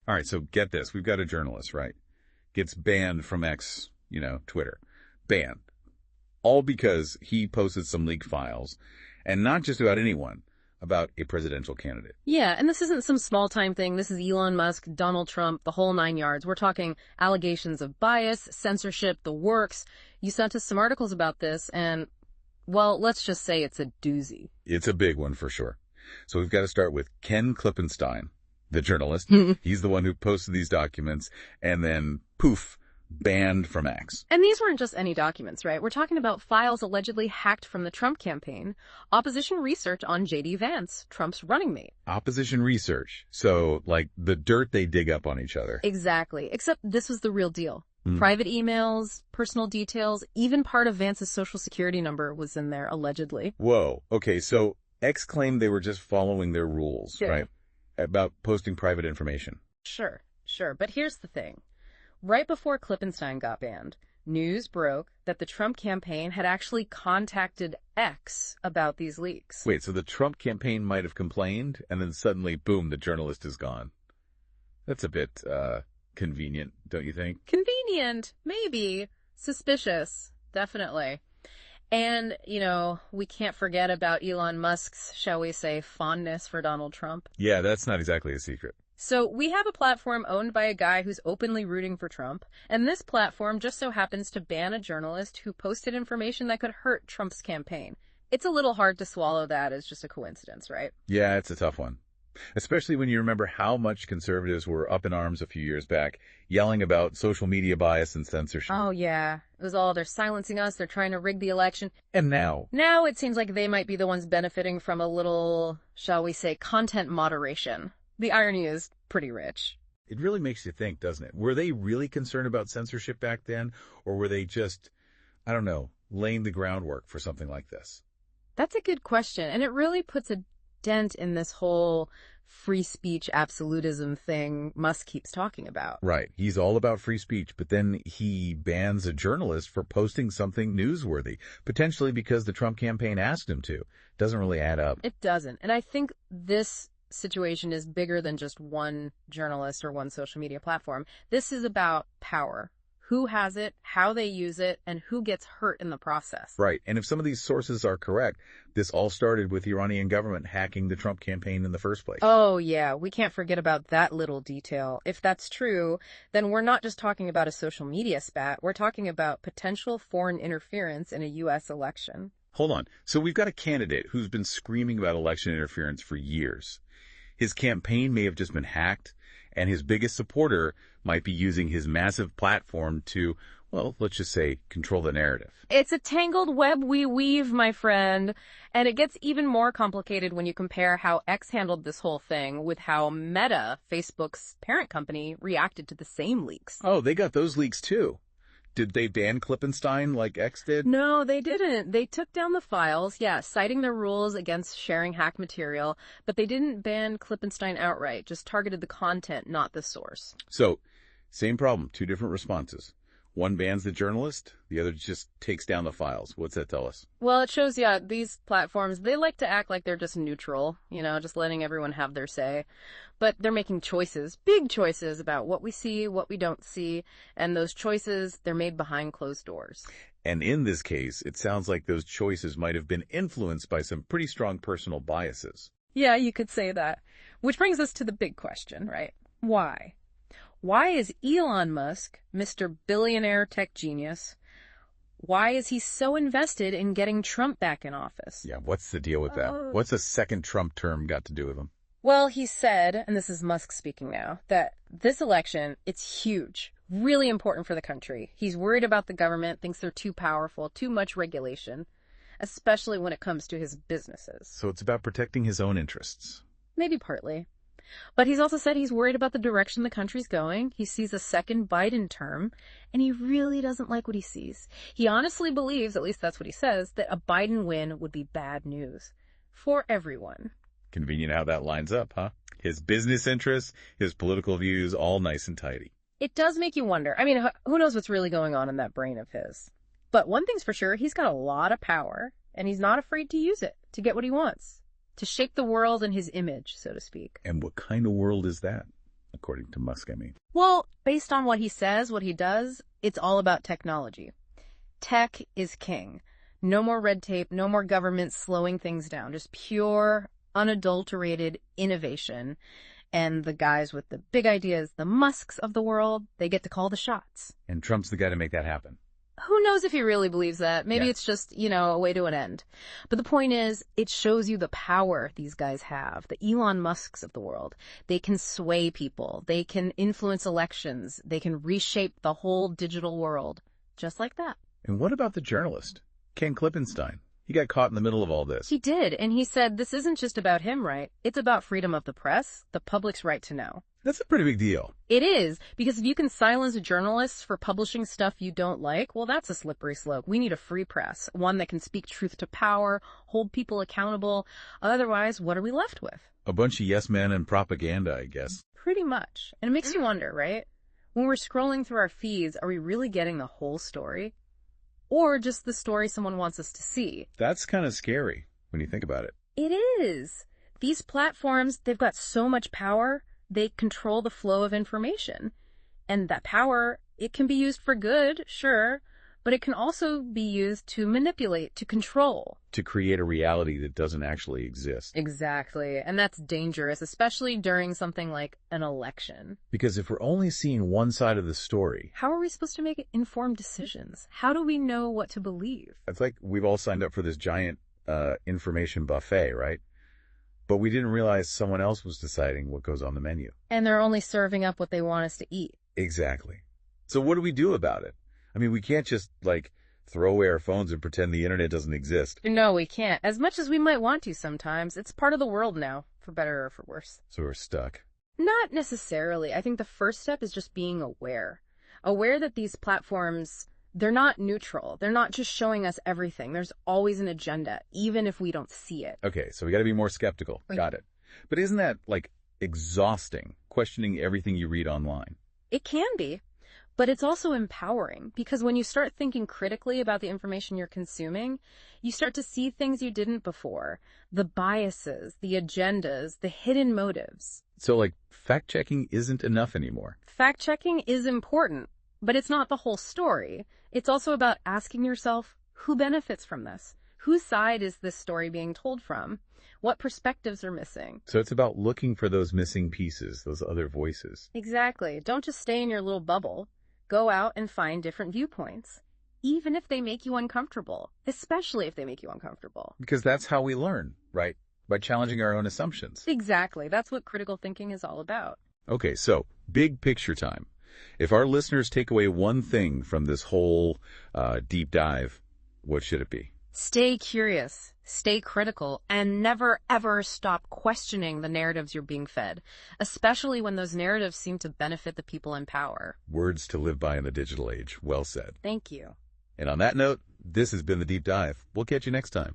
All right, so get this. We've got a journalist, right? Gets banned from X, Twitter. Banned. All because he posted some leaked files, and not just about anyone, about a presidential candidate. Yeah, and this isn't some small-time thing. This is Elon Musk, Donald Trump, the whole 9 yards. We're talking allegations of bias, censorship, the works. You sent us some articles about this, and, well, let's just say it's a doozy. It's a big one for sure. So we've got to start with Ken Klippenstein, the journalist. He's the one who posted these documents, and then, poof, banned from X. And these weren't just any documents, right? We're talking about files allegedly hacked from the Trump campaign, opposition research on J.D. Vance, Trump's running mate. Opposition research. So, like, the dirt they dig up on each other. Exactly. Except this was the real deal. Private emails, personal details, even part of Vance's social security number was in there, allegedly. Whoa. Okay, so X claimed they were just following their rules, right? About posting private information. Sure. But here's the thing. Right before Klippenstein got banned, news broke that the Trump campaign had actually contacted X about these leaks. Wait, so the Trump campaign might have complained, and then suddenly, boom, the journalist is gone. That's a bit, convenient, don't you think? Convenient, maybe. Suspicious, definitely. And, we can't forget about Elon Musk's, shall we say, fondness for Donald Trump. Yeah, that's not exactly a secret. So we have a platform owned by a guy who's openly rooting for Trump, and this platform just so happens to ban a journalist who posted information that could hurt Trump's campaign. It's a little hard to swallow that as just a coincidence, right? Yeah, it's a tough one. Especially when you remember how much conservatives were up in arms a few years back, yelling about social media bias and censorship. Oh, yeah. It was all, they're silencing us, they're trying to rig the election. And now? Now it seems like they might be the ones benefiting from a little, shall we say, content moderation. The irony is pretty rich. It really makes you think, doesn't it? Were they really concerned about censorship back then, or were they just, I don't know, laying the groundwork for something like this? That's a good question, and it really puts a dent in this whole free speech absolutism thing Musk keeps talking about. Right. He's all about free speech, but then he bans a journalist for posting something newsworthy, potentially because the Trump campaign asked him to. Doesn't really add up. It doesn't. And I think this situation is bigger than just one journalist or one social media platform. This is about power. Who has it, how they use it, and who gets hurt in the process. Right. And if some of these sources are correct, this all started with the Iranian government hacking the Trump campaign in the first place. Oh, yeah. We can't forget about that little detail. If that's true, then we're not just talking about a social media spat. We're talking about potential foreign interference in a U.S. election. Hold on. So we've got a candidate who's been screaming about election interference for years. His campaign may have just been hacked, and his biggest supporter might be using his massive platform to, well, let's just say, control the narrative. It's a tangled web we weave, my friend. And it gets even more complicated when you compare how X handled this whole thing with how Meta, Facebook's parent company, reacted to the same leaks. Oh, they got those leaks too. Did they ban Klippenstein like X did? No, they didn't. They took down the files, citing their rules against sharing hacked material, but they didn't ban Klippenstein outright, just targeted the content, not the source. So, same problem, two different responses. One bans the journalist, the other just takes down the files. What's that tell us? Well, it shows, these platforms, they like to act like they're just neutral, just letting everyone have their say. But they're making choices, big choices about what we see, what we don't see, and those choices, they're made behind closed doors. And in this case, it sounds like those choices might have been influenced by some pretty strong personal biases. Yeah, you could say that. Which brings us to the big question, right? Why? Why is Elon Musk, Mr. Billionaire Tech Genius, why is he so invested in getting Trump back in office? Yeah, what's the deal with that? What's a second Trump term got to do with him? Well, he said, and this is Musk speaking now, that this election, it's huge, really important for the country. He's worried about the government, thinks they're too powerful, too much regulation, especially when it comes to his businesses. So it's about protecting his own interests. Maybe partly. But he's also said he's worried about the direction the country's going. He sees a second Biden term, and he really doesn't like what he sees. He honestly believes, at least that's what he says, that a Biden win would be bad news for everyone. Convenient how that lines up, huh? His business interests, his political views, all nice and tidy. It does make you wonder. I mean, who knows what's really going on in that brain of his? But one thing's for sure, he's got a lot of power, and he's not afraid to use it to get what he wants. To shape the world in his image, so to speak. And what kind of world is that? according to Musk, I mean. Well, based on what he says, what he does, it's all about technology. Tech is king. No more red tape, no more government slowing things down. Just pure, unadulterated innovation. And the guys with the big ideas, the Musks of the world, they get to call the shots. And Trump's the guy to make that happen. Who knows if he really believes that? Maybe Yeah. it's just, a way to an end. But the point is, it shows you the power these guys have. The Elon Musks of the world. They can sway people. They can influence elections. They can reshape the whole digital world. Just like that. And what about the journalist, Ken Klippenstein? He got caught in the middle of all this. He did, and he said this isn't just about him, right? It's about freedom of the press, the public's right to know. That's a pretty big deal. It is, because if you can silence journalists for publishing stuff you don't like, well, that's a slippery slope. We need a free press, one that can speak truth to power, hold people accountable. Otherwise, what are we left with? A bunch of yes men and propaganda, I guess. Pretty much. And it makes you wonder, right? When we're scrolling through our feeds, are we really getting the whole story? Or just the story someone wants us to see? That's kind of scary when you think about it. It is. These platforms, they've got so much power, they control the flow of information. And that power, it can be used for good, sure, but it can also be used to manipulate, to control. To create a reality that doesn't actually exist. Exactly. And that's dangerous, especially during something like an election. Because if we're only seeing one side of the story, How are we supposed to make informed decisions? How do we know what to believe? it's like we've all signed up for this giant information buffet, right? But we didn't realize someone else was deciding what goes on the menu. And they're only serving up what they want us to eat. Exactly. So what do we do about it? I mean, we can't just, throw away our phones and pretend the internet doesn't exist. No, we can't. As much as we might want to sometimes, it's part of the world now, for better or for worse. So we're stuck. Not necessarily. I think the first step is just being aware. Aware that these platforms, they're not neutral. They're not just showing us everything. There's always an agenda, even if we don't see it. Okay, so we got to be more skeptical. Got it. But isn't that, exhausting, questioning everything you read online? It can be. But it's also empowering, because when you start thinking critically about the information you're consuming, you start to see things you didn't before. The biases, the agendas, the hidden motives. So, fact-checking isn't enough anymore. Fact-checking is important, but it's not the whole story. It's also about asking yourself, who benefits from this? Whose side is this story being told from? What perspectives are missing? So it's about looking for those missing pieces, those other voices. Exactly. Don't just stay in your little bubble. Go out and find different viewpoints, even if they make you uncomfortable, especially if they make you uncomfortable. Because that's how we learn, right? By challenging our own assumptions. Exactly. That's what critical thinking is all about. Okay, so big picture time. If our listeners take away one thing from this whole deep dive, what should it be? Stay curious, stay critical, and never ever stop questioning the narratives you're being fed, especially when those narratives seem to benefit the people in power. Words to live by in the digital age. Well said. Thank you. And on that note, this has been The Deep Dive. We'll catch you next time.